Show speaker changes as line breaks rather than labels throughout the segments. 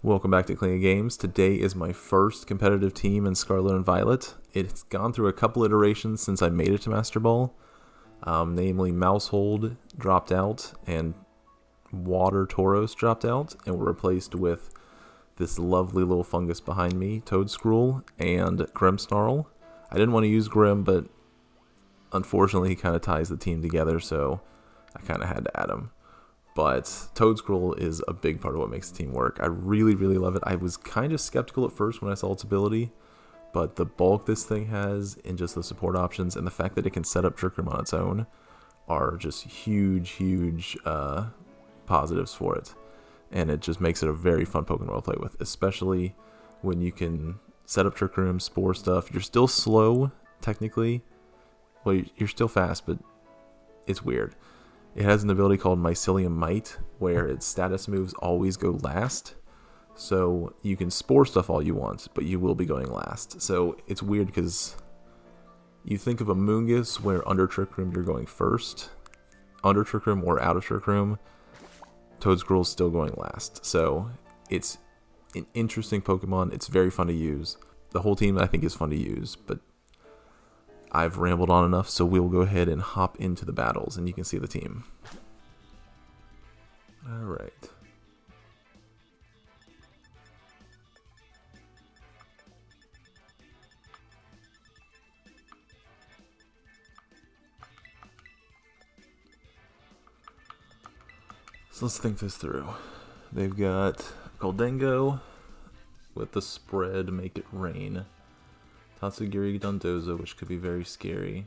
Welcome back to Clean Games. Today is my first competitive team in Scarlet and Violet. It's gone through a couple iterations since I made it to Master Ball. Namely, Mousehold dropped out and Water Tauros dropped out and were replaced with this lovely little fungus behind me, Toedscruel and Grimmsnarl. I didn't want to use Grimm, but unfortunately he kind of ties the team together, so I kind of had to add him. But Toedscruel is a big part of what makes the team work. I really, really love it. I was kind of skeptical at first when I saw its ability, but the bulk this thing has and just the support options and the fact that it can set up Trick Room on its own are just huge positives for it. And it just makes it a very fun Pokemon to play with, especially when you can set up Trick Room, spore stuff. You're still slow, technically. Well, you're still fast, but it's weird. It has an ability called Mycelium Might, where its status moves always go last. So you can spore stuff all you want, but you will be going last. So it's weird because you think of a Moongus where under Trick Room you're going first. Under Trick Room or out of Trick Room, Toedscruel is still going last. So it's an interesting Pokemon. It's very fun to use. The whole team I think is fun to use, but I've rambled on enough, so we'll go ahead and hop into the battles, and you can see the team. Alright. So let's think this through. They've got Goldengo with the spread, make it rain. Tatsugiri Dondozo, which could be very scary.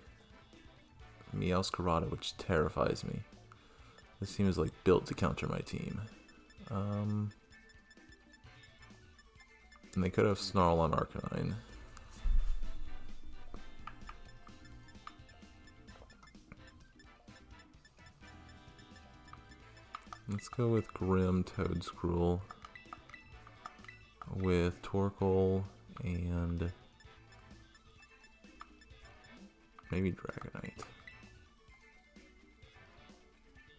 Meowscarada, which terrifies me. This team is like built to counter my team. And they could have Snarl on Arcanine. Let's go with Grimm Toedscruel with Torkoal and maybe Dragonite.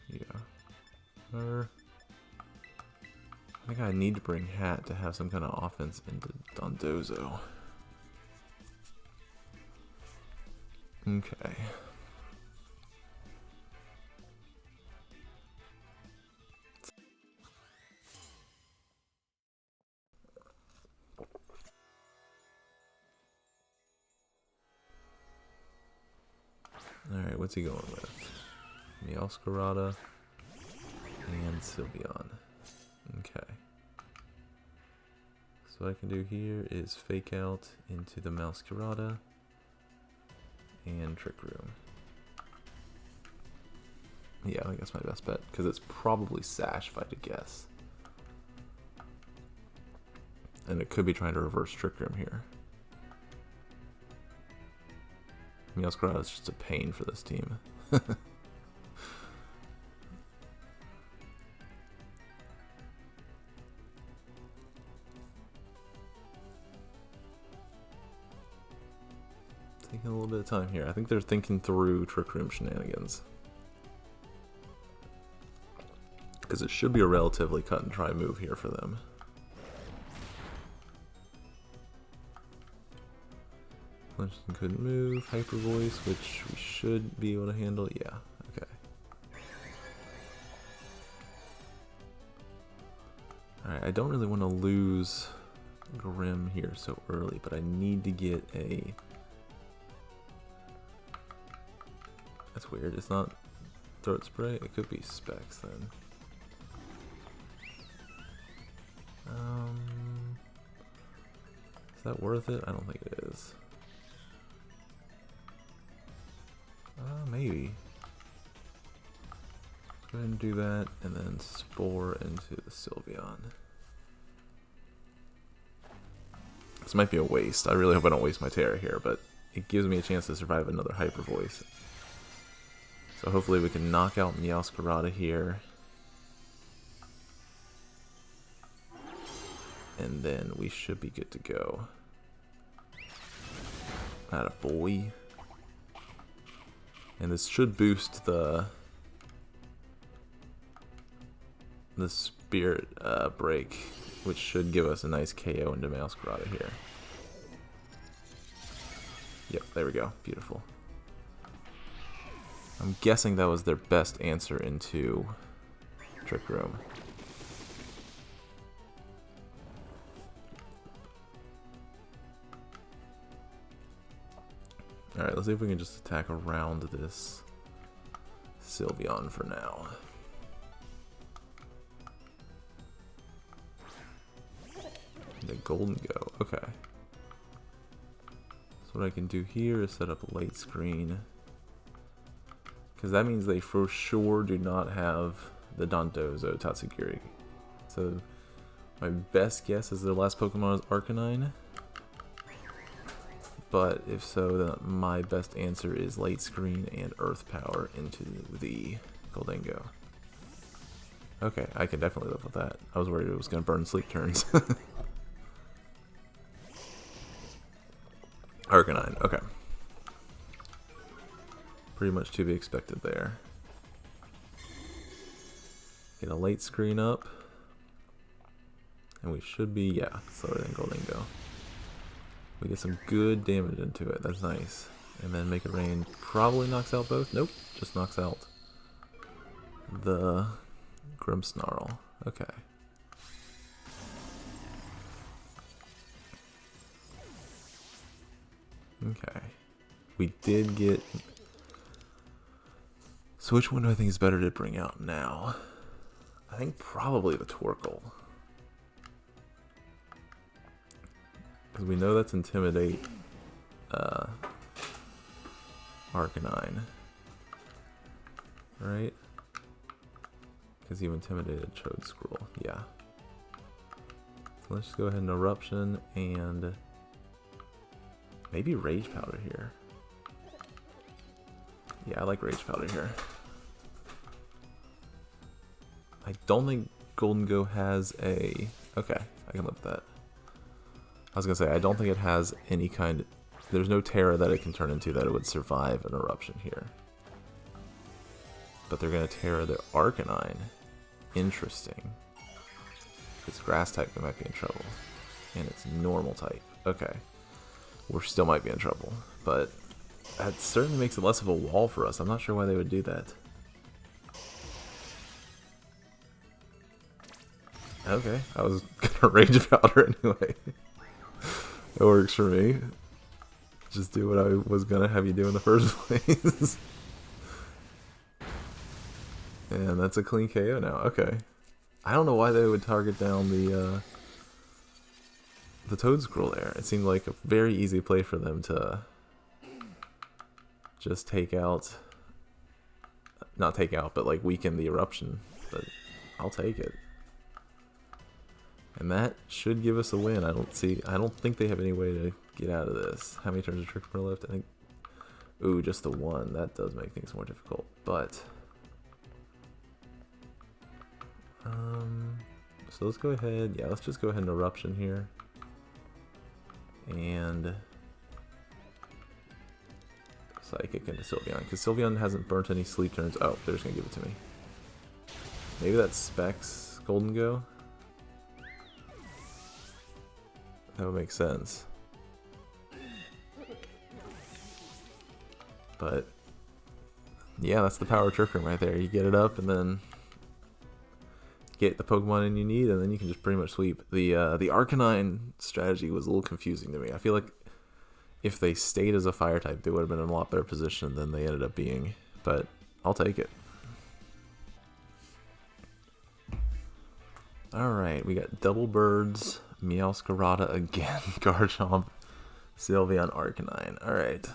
Yeah. Or I think I need to bring Hat to have some kind of offense into Dondozo. Okay. Alright, what's he going with? Meowscarada and Sylveon. Okay. So what I can do here is fake out into the Meowscarada and Trick Room. Yeah, I think that's my best bet, because it's probably Sash if I had to guess. And it could be trying to reverse Trick Room here. Meowscarada is just a pain for this team. Taking a little bit of time here. I think they're thinking through Trick Room shenanigans. Because it should be a relatively cut and dry move here for them. Clinton couldn't move. Hyper Voice, which we should be able to handle. Yeah, okay. Alright, I don't really want to lose Grimm here so early, but I need to get a... That's weird, it's not Throat Spray? It could be Specs then. Is that worth it? I don't think it is. Maybe. Let's go ahead and do that, and then Spore into the Sylveon. This might be a waste. I really hope I don't waste my Terra here, but it gives me a chance to survive another Hyper Voice. So hopefully we can knock out Meowscarada here. And then we should be good to go. Attaboy. And this should boost the Spirit Break which should give us a nice KO into Masquerada here. Yep, there we go. Beautiful. I'm guessing that was their best answer into Trick Room. Alright, let's see if we can just attack around this Sylveon for now. The Golden Go, okay. So what I can do here is set up a late screen. Because that means they for sure do not have the Dondozo Tatsugiri. So my best guess is their last Pokemon is Arcanine. But if so, then my best answer is late screen and Earth Power into the Goldengo. Okay, I can definitely live with that. I was worried it was going to burn sleep turns. Arcanine, okay. Pretty much to be expected there. Get a late screen up. And we should be, yeah, slower than Goldengo. We get some good damage into it, that's nice. And then Make It Rain probably knocks out both. Nope, just knocks out the Grimmsnarl. Okay. Okay. We did get... So which one do I think is better to bring out now? I think probably the Torkoal. Because we know that's Intimidate Arcanine. Right? Because you intimidated Toedscruel. Yeah. So let's just go ahead and Eruption and maybe Rage Powder here. Yeah, I like Rage Powder here. I don't think Golden Go has a... Okay, I can live with that. I was going to say, I don't think it has any kind... There's no Terra that it can turn into that it would survive an Eruption here. But they're going to Terra their Arcanine. Interesting. If it's Grass type, we might be in trouble. And it's Normal type. Okay. We still might be in trouble. But that certainly makes it less of a wall for us. I'm not sure why they would do that. Okay, I was gonna Rage Powder anyway. It works for me. Just do what I was gonna have you do in the first place. And that's a clean KO now. Okay. I don't know why they would target down the Toedscruel there. It seemed like a very easy play for them to just take out, not take out, but like weaken the Eruption. But I'll take it. And that should give us a win. I don't think they have any way to get out of this. How many turns of Trick Room left? I think, ooh, just the one. That does make things more difficult. But, so let's go ahead. Yeah, let's just go ahead and Eruption here. And Psychic into Sylveon. Because Sylveon hasn't burnt any sleep turns. Oh, they're just going to give it to me. Maybe that's Specs Golden Go? That would make sense. But yeah, that's the power of Trick Room right there. You get it up and then get the Pokemon in you need, and then you can just pretty much sweep. The Arcanine strategy was a little confusing to me. I feel like if they stayed as a fire type, they would have been in a lot better position than they ended up being. But I'll take it. Alright, we got Double Birds, Meowscarada again, Garchomp, Sylveon, Arcanine. Alright.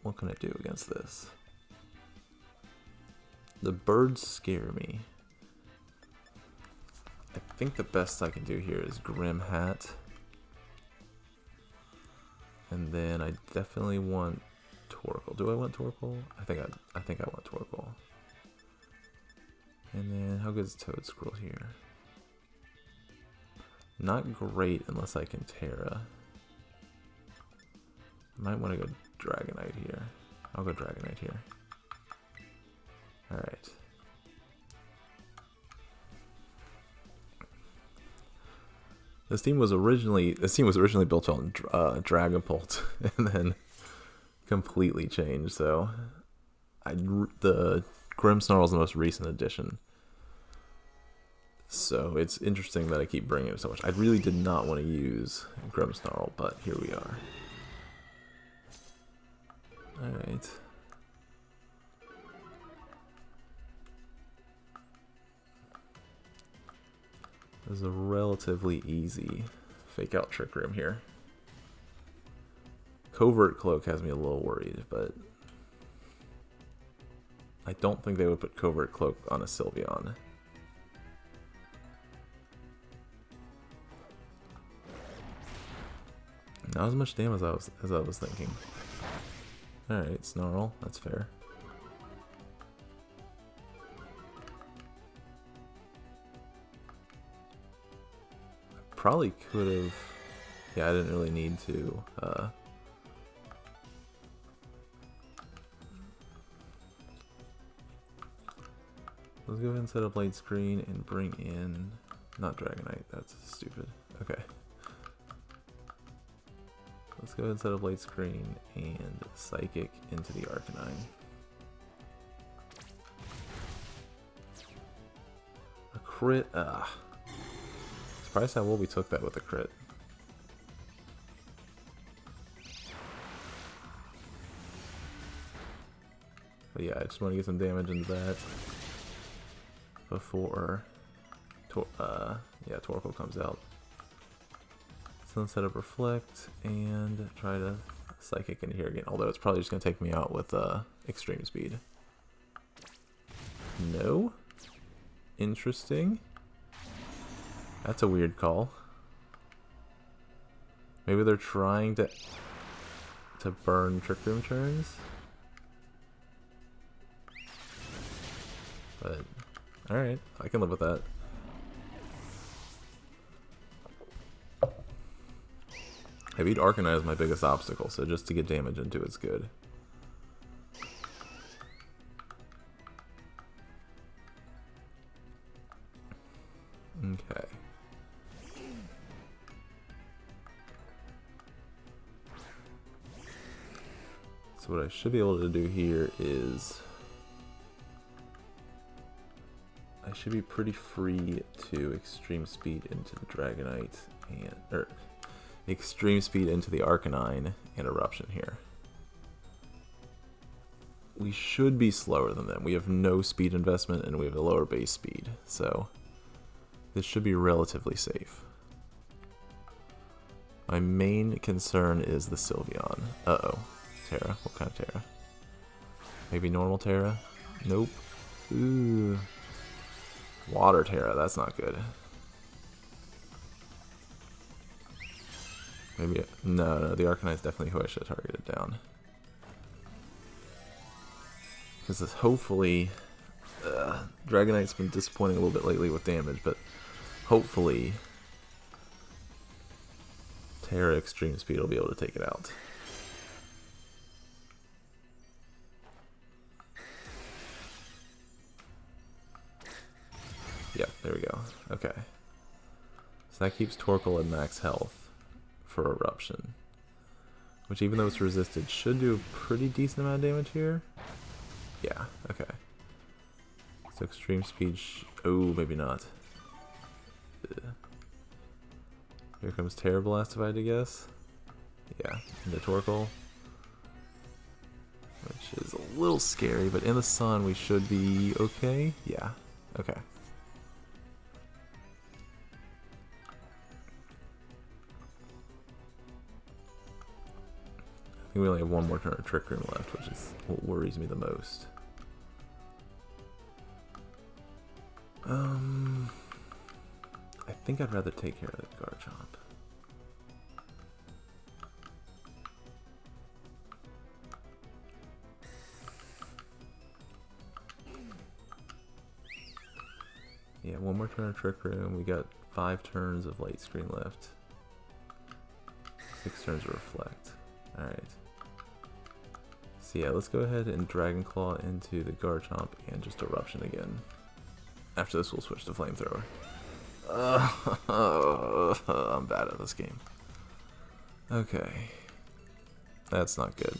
What can I do against this? The birds scare me. I think the best I can do here is Grim Hat. And then I definitely want Torkoal. Do I want Torkoal? I think I want Torkoal. And then, how good is Toedscruel here? Not great unless I can Terra. I might want to go Dragonite here. I'll go Dragonite here. Alright. This team was originally built on Dragapult, and then completely changed. So, the Grimmsnarl is the most recent addition. So it's interesting that I keep bringing it so much. I really did not want to use Grimmsnarl, but here we are. All right. This is a relatively easy fake out Trick Room here. Covert Cloak has me a little worried, but I don't think they would put Covert Cloak on a Sylveon. Not as much damage as I was thinking. Alright, Snarl, that's fair. Probably could have. Yeah, I didn't really need to. Let's go ahead and set up light screen and bring in. Not Dragonite, that's stupid. Okay. Let's go ahead and set up light screen and Psychic into the Arcanine. A crit. Surprised how well we took that with a crit. But yeah, I just want to get some damage into that before Torkoal comes out. So let's set up Reflect and try to Psychic in here again. Although it's probably just going to take me out with Extreme Speed. No? Interesting. That's a weird call. Maybe they're trying to burn Trick Room turns. But alright, I can live with that. I beat Arcanine as my biggest obstacle, so just to get damage into it's good. Okay. So what I should be able to do here is I should be pretty free to Extreme Speed into the Dragonite and Extreme Speed into the Arcanine and Eruption here. We should be slower than them. We have no speed investment and we have a lower base speed, so this should be relatively safe. My main concern is the Sylveon. Uh-oh. Terra. What kind of Terra? Maybe normal Terra? Nope. Ooh. Water Terra. That's not good. Maybe. No, the Arcanine's definitely who I should have targeted down. Because hopefully. Dragonite's been disappointing a little bit lately with damage, but hopefully Terra Extreme Speed will be able to take it out. Yeah, there we go. Okay. So that keeps Torkoal at max health for Eruption. Which, even though it's resisted, should do a pretty decent amount of damage here. Yeah, okay. So Extreme Speed... oh, maybe not. Here comes Terra Blastified, I guess. Yeah, into Torkoal. Which is a little scary, but in the sun we should be okay. Yeah, okay. I think we only have one more turn of Trick Room left, which is what worries me the most. I think I'd rather take care of the Garchomp. Yeah, one more turn of Trick Room. We got 5 turns of Light Screen left. 6 turns of Reflect. Alright. So yeah, let's go ahead and Dragon Claw into the Garchomp and just Eruption again. After this, we'll switch to Flamethrower. I'm bad at this game. Okay. That's not good.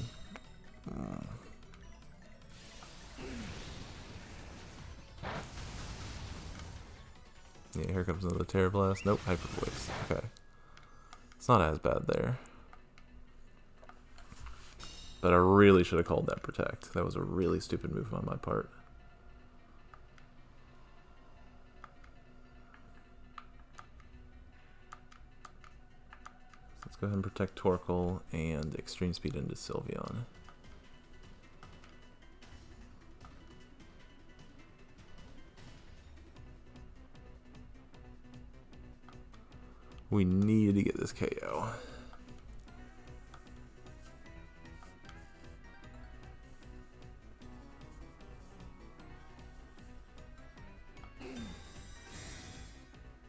Yeah, here comes another Terror Blast. Nope, Hyper Voice. Okay. It's not as bad there. But I really should have called that Protect. That was a really stupid move on my part. Let's go ahead and protect Torkoal and Extreme Speed into Sylveon. We needed to get this KO.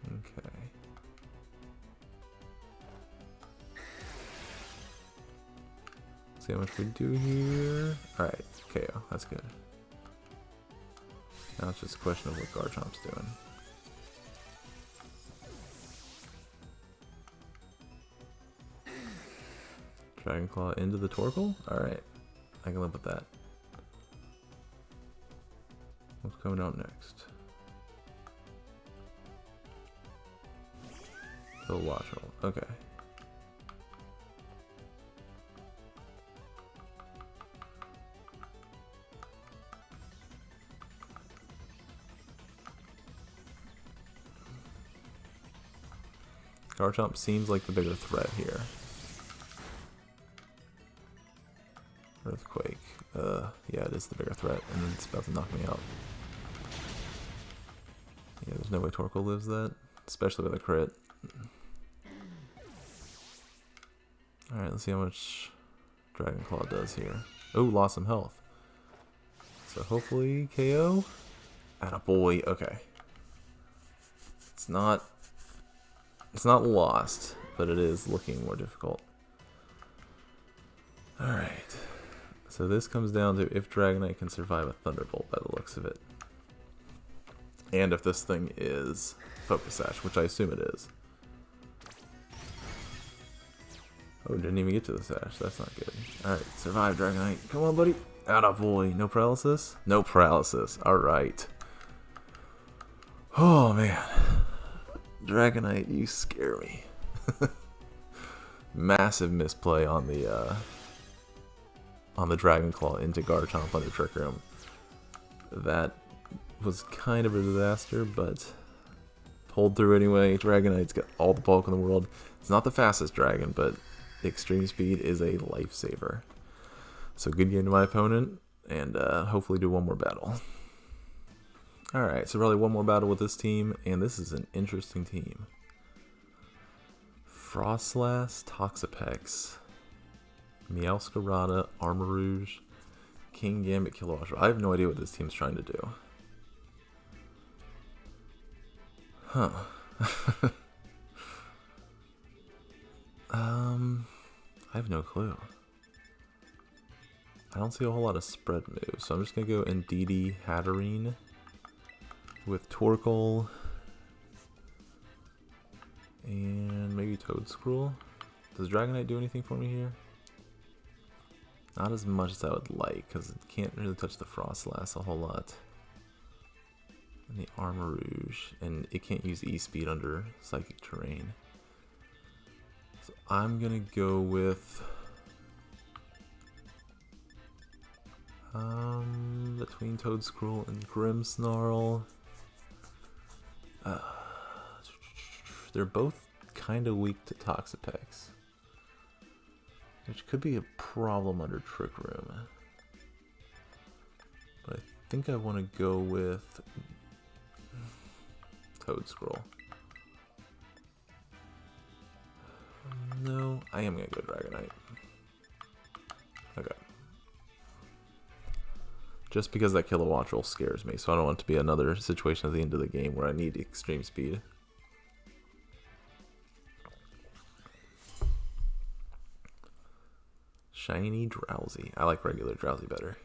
Okay. See how much we do here. Alright, KO. That's good. Now it's just a question of what Garchomp's doing. Dragon Claw into the Torkoal? Alright. I can live with that. What's coming out next? Kill Watchel. Okay. Garchomp seems like the bigger threat here. Earthquake. Yeah, it is the bigger threat, and then it's about to knock me out. Yeah, there's no way Torkoal lives that, especially with a crit. Alright, let's see how much Dragon Claw does here. Oh, lost some health. So hopefully KO? Attaboy, okay. It's not lost, but it is looking more difficult. Alright. So this comes down to if Dragonite can survive a Thunderbolt by the looks of it. And if this thing is Focus Sash, which I assume it is. Oh, didn't even get to the Sash. That's not good. Alright, survive Dragonite. Come on, buddy. Attaboy. No paralysis? No paralysis. Alright. Oh, man. Dragonite, you scare me. Massive misplay on the Dragon Claw into Garchomp under Trick Room. That was kind of a disaster, but pulled through anyway. Dragonite's got all the bulk in the world. It's not the fastest dragon, but Extreme Speed is a lifesaver. So good game to my opponent, and hopefully do one more battle. Alright, so probably one more battle with this team, and this is an interesting team. Frostlass, Toxapex, Meowscarada, Armarouge, King Gambit, Kilowattrel. I have no idea what this team's trying to do. Huh. I have no clue. I don't see a whole lot of spread moves, so I'm just gonna go Indeedee Hatterene with Torkoal and maybe Toedscruel. Does Dragonite do anything for me here? Not as much as I would like, because it can't really touch the Frostlass a whole lot. And the Armarouge, and it can't use E-Speed under Psychic Terrain. So I'm gonna go with between Toedscruel and Grimmsnarl. They're both kind of weak to Toxapex, which could be a problem under Trick Room. But I think I want to go with Toedscruel. No, I am going to go Dragonite. Okay. Just because that Kilowattrel scares me, so I don't want it to be another situation at the end of the game where I need Extreme Speed. Shiny Drowsy. I like regular Drowsy better.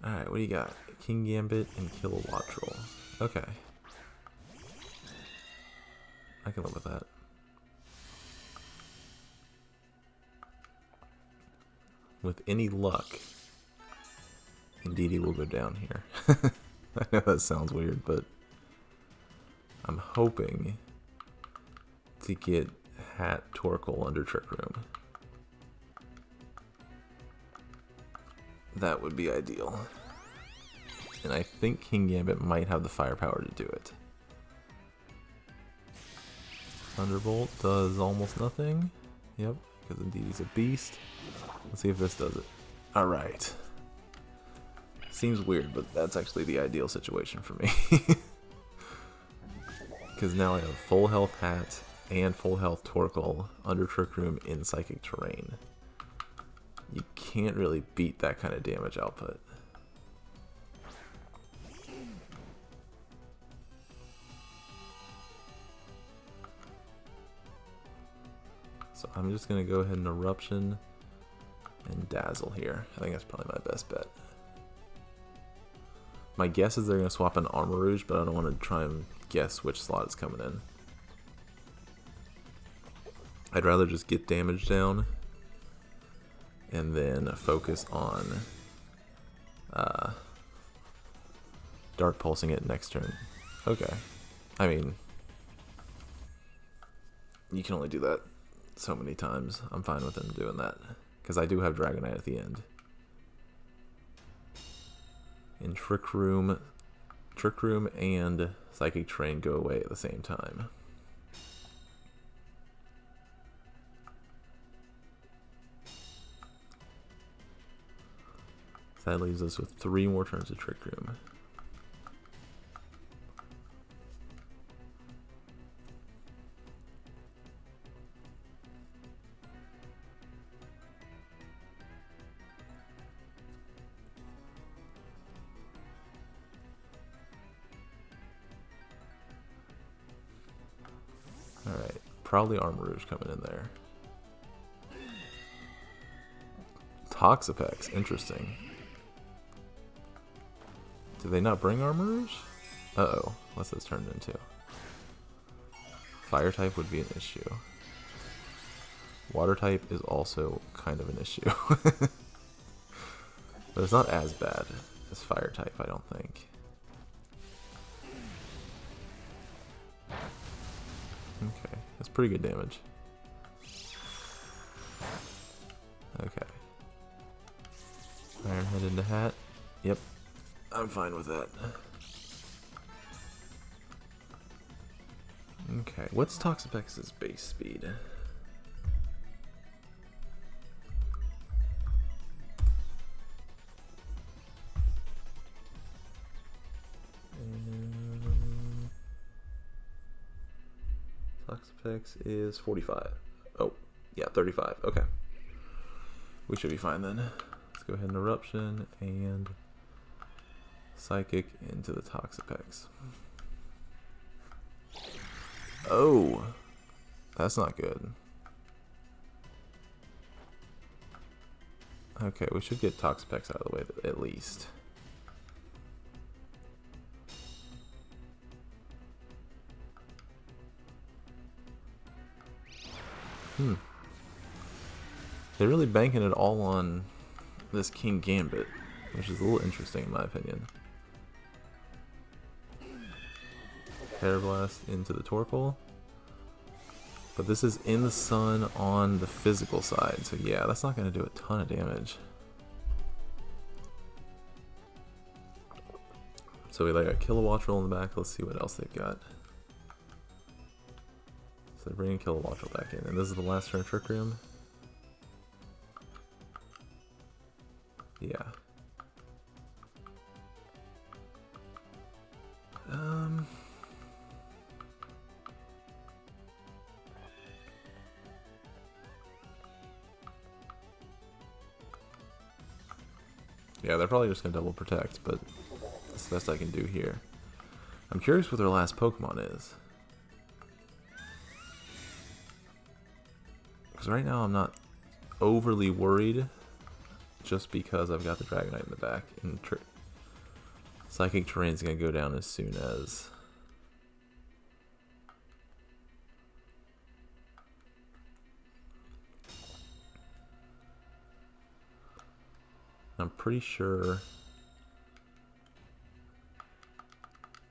Alright, what do you got? King Gambit and Kilowattrel. Okay. I can live with that. With any luck, Indeedee will go down here. I know that sounds weird, but I'm hoping to get Hatruption under Trick Room. That would be ideal. And I think King Gambit might have the firepower to do it. Thunderbolt does almost nothing. Yep, because Indeedee's a beast. Let's see if this does it. Alright. Seems weird, but that's actually the ideal situation for me. Because now I have full health Hat and full health Torkoal under Trick Room in Psychic Terrain. You can't really beat that kind of damage output. So I'm just going to go ahead and Eruption and Dazzle here. I think that's probably my best bet. My guess is they're going to swap an Armarouge, but I don't want to try and guess which slot it's coming in. I'd rather just get damage down and then focus on Dark Pulsing it next turn. Okay. I mean, you can only do that so many times. I'm fine with them doing that, because I do have Dragonite at the end. In Trick Room and Psychic Terrain go away at the same time. So that leaves us with 3 more turns of Trick Room. Alright, probably Armarouge coming in there. Toxapex, interesting. Did they not bring Armarouge? Uh-oh, what's this turned into? Fire type would be an issue. Water type is also kind of an issue. But it's not as bad as fire type, I don't think. Okay, that's pretty good damage. Okay. Ironhead into Hat. Yep. I'm fine with that. Okay, what's Toxapex's base speed? Toxapex is 45. Oh, yeah, 35. Okay. We should be fine then. Let's go ahead and Eruption and Psychic into the Toxapex. Oh, that's not good. Okay, we should get Toxapex out of the way at least. They're really banking it all on this King Gambit, which is a little interesting in my opinion. Parablast into the Torkoal. But this is in the sun on the physical side, so yeah, that's not going to do a ton of damage. So we got Kilowattrel in the back. Let's see what else they've got. So they're bringing Kilowattrel back in, and this is the last turn of Trick Room. Yeah. Yeah, they're probably just going to double protect, but that's the best I can do here. I'm curious what their last Pokemon is. Because right now I'm not overly worried, just because I've got the Dragonite in the back. And Psychic Terrain's going to go down as soon as I'm pretty sure...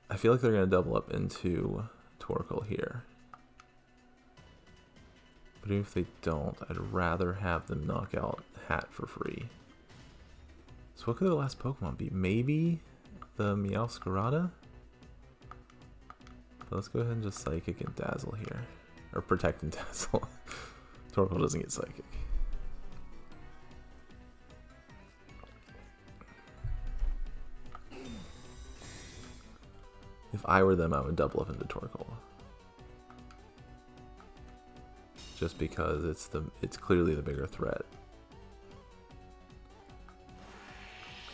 I feel like they're going to double up into Toedscruel here. But even if they don't, I'd rather have them knock out Hat for free. So what could the last Pokemon be? Maybe the Meowscarada? But let's go ahead and just Psychic and Dazzle here. Or Protect and Dazzle. Toedscruel doesn't get Psychic. If I were them, I would double up into Toedscruel. Just because it's clearly the bigger threat.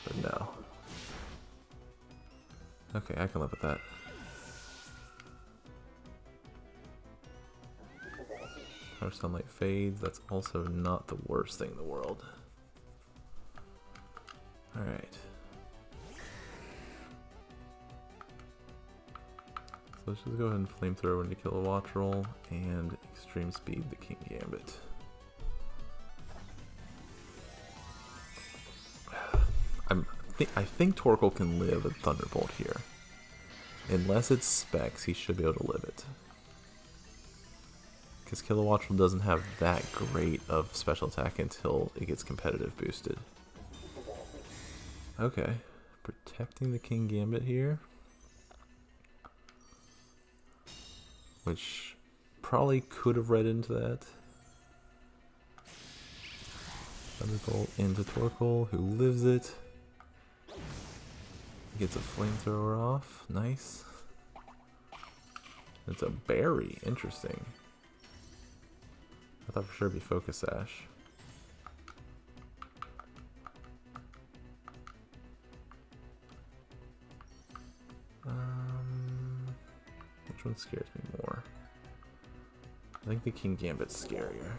But no. Okay, I can live with that. Our sunlight fades. That's also not the worst thing in the world. Alright. So let's just go ahead and Flamethrower into Kilowattrel and Extreme Speed the King Gambit. I think Toedscruel can live a Thunderbolt here. Unless it's Specs, he should be able to live it. Because Kilowattrel doesn't have that great of special attack until it gets competitive boosted. Okay. Protecting the King Gambit here. Which probably could have read into that. Thunderbolt into Toedscruel, who lives it. Gets a Flamethrower off. Nice. It's a berry. Interesting. I thought for sure it'd be Focus Sash. Which one scares me more? I think the King Gambit's scarier.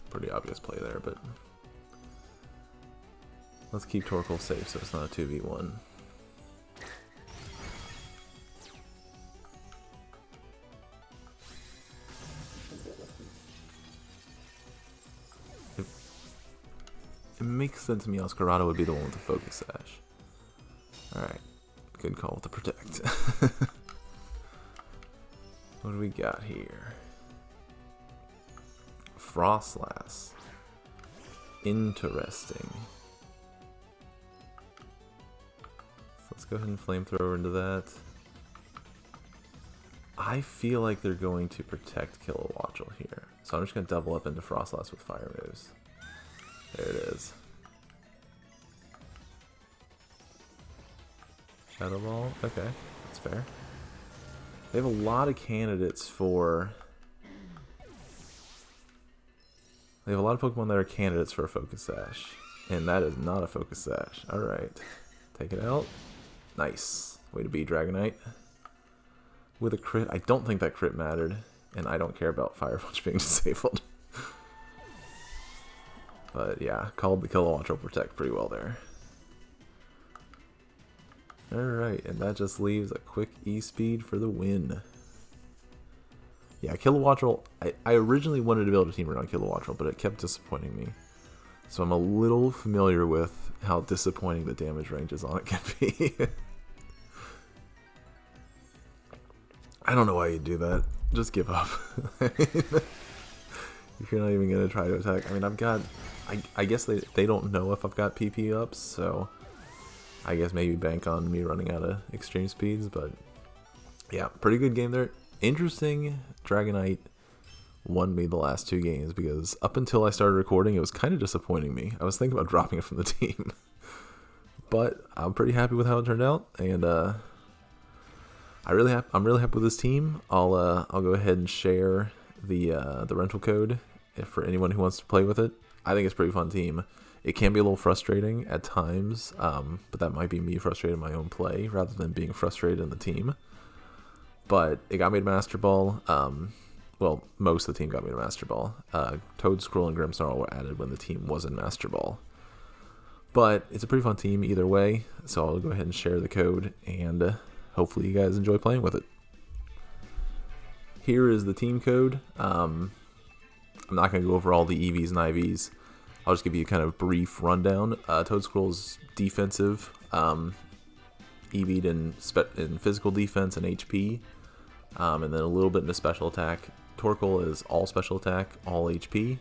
Pretty obvious play there, but let's keep Toedscruel safe so it's not a 2v1. It makes sense Meowscarada would be the one with the Focus Sash. Alright, good call with the Protect. What do we got here? Frostlass. Interesting. So let's go ahead and Flamethrower into that. I feel like they're going to protect Kilowattrel here. So I'm just going to double up into Frostlass with Fire moves. There it is. Shadow Ball. Okay, that's fair. They have a lot of candidates for... They have a lot of Pokemon that are candidates for a Focus Sash. And that is not a Focus Sash. Alright. Take it out. Nice. Way to be, Dragonite. With a crit. I don't think that crit mattered. And I don't care about Fire Punch being disabled. But yeah, called the Kilowattrel Protect pretty well there. Alright, and that just leaves a quick E-Speed for the win. Yeah, Kilowattrel, I originally wanted to be able to team around Kilowattrel, but it kept disappointing me. So I'm a little familiar with how disappointing the damage ranges on it can be. I don't know why you do that. Just give up. If you're not even going to try to attack. I mean, I've got... I guess they don't know if I've got PP ups, so... I guess maybe bank on me running out of extreme speeds, but... Yeah, pretty good game there. Interesting. Dragonite won me the last two games, because up until I started recording, it was kind of disappointing me. I was thinking about dropping it from the team. But I'm pretty happy with how it turned out, and I'm really happy with this team. I'll go ahead and share the rental code for anyone who wants to play with it. I think it's a pretty fun team. It can be a little frustrating at times, but that might be me frustrated in my own play rather than being frustrated in the team. But it got me to Master Ball. Well, most of the team got me to Master Ball. Toedscruel and Grimmsnarl were added when the team was in Master Ball. But it's a pretty fun team either way, so I'll go ahead and share the code, and hopefully you guys enjoy playing with it. here is the team code. I'm not going to go over all the EVs and IVs. I'll just give you a kind of brief rundown. Toedscruel's defensive, EV'd in physical defense and HP, and then a little bit into special attack. Torkoal is all special attack, all HP.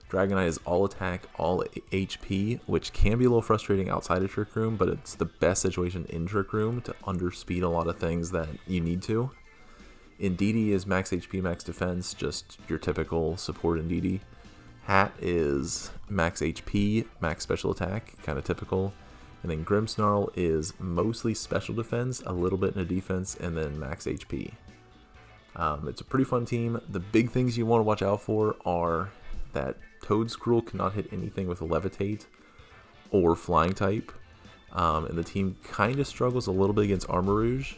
Dragonite is all attack, all HP, which can be a little frustrating outside of Trick Room, but it's the best situation in Trick Room to underspeed a lot of things that you need to. Indeedee is max HP, max defense, just your typical support Indeedee. Hat is max HP, max special attack, kind of typical. And then Grimmsnarl is mostly special defense, a little bit into defense, and then max HP. It's a pretty fun team. The big things you want to watch out for are that Toedscruel cannot hit anything with a Levitate or Flying type. And the team kind of struggles a little bit against Armarouge.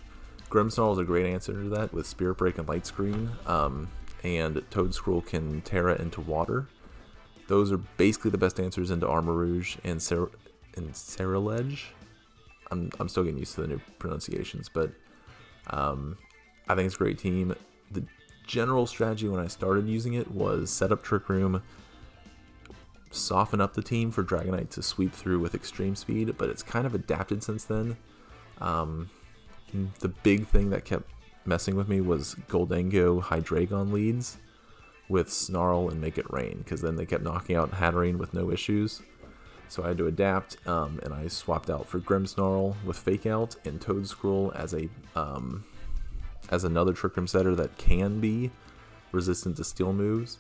Grimmsnarl is a great answer to that with Spirit Break and Light Screen. And Toedscruel can Terra into water. Those are basically the best answers into Armarouge and Ceruledge. I'm still getting used to the new pronunciations, but I think it's a great team. The general strategy when I started using it was set up Trick Room, soften up the team for Dragonite to sweep through with extreme speed, but it's kind of adapted since then. The big thing that kept messing with me was Goldengo Hydreigon leads with Snarl and Make It Rain, because then they kept knocking out Hatterene with no issues. So I had to adapt, and I swapped out for Grimmsnarl with Fake Out and Toedscruel as another Trick Room setter that can be resistant to steel moves.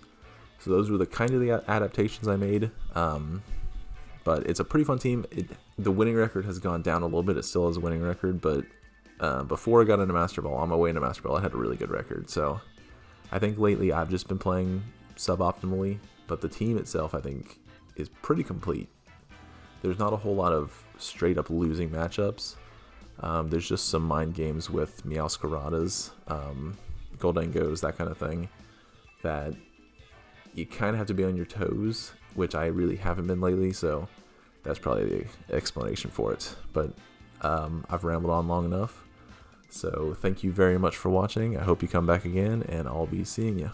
So those were the kind of the adaptations I made. But it's a pretty fun team. The winning record has gone down a little bit. It still has a winning record, but before I got into Master Ball, on my way into Master Ball, I had a really good record. So I think lately I've just been playing suboptimally, but the team itself I think is pretty complete. There's not a whole lot of straight up losing matchups. There's just some mind games with Meowscaradas, Goldengos, that kind of thing, that you kind of have to be on your toes, which I really haven't been lately, so that's probably the explanation for it. But I've rambled on long enough, so thank you very much for watching. I hope you come back again, and I'll be seeing you.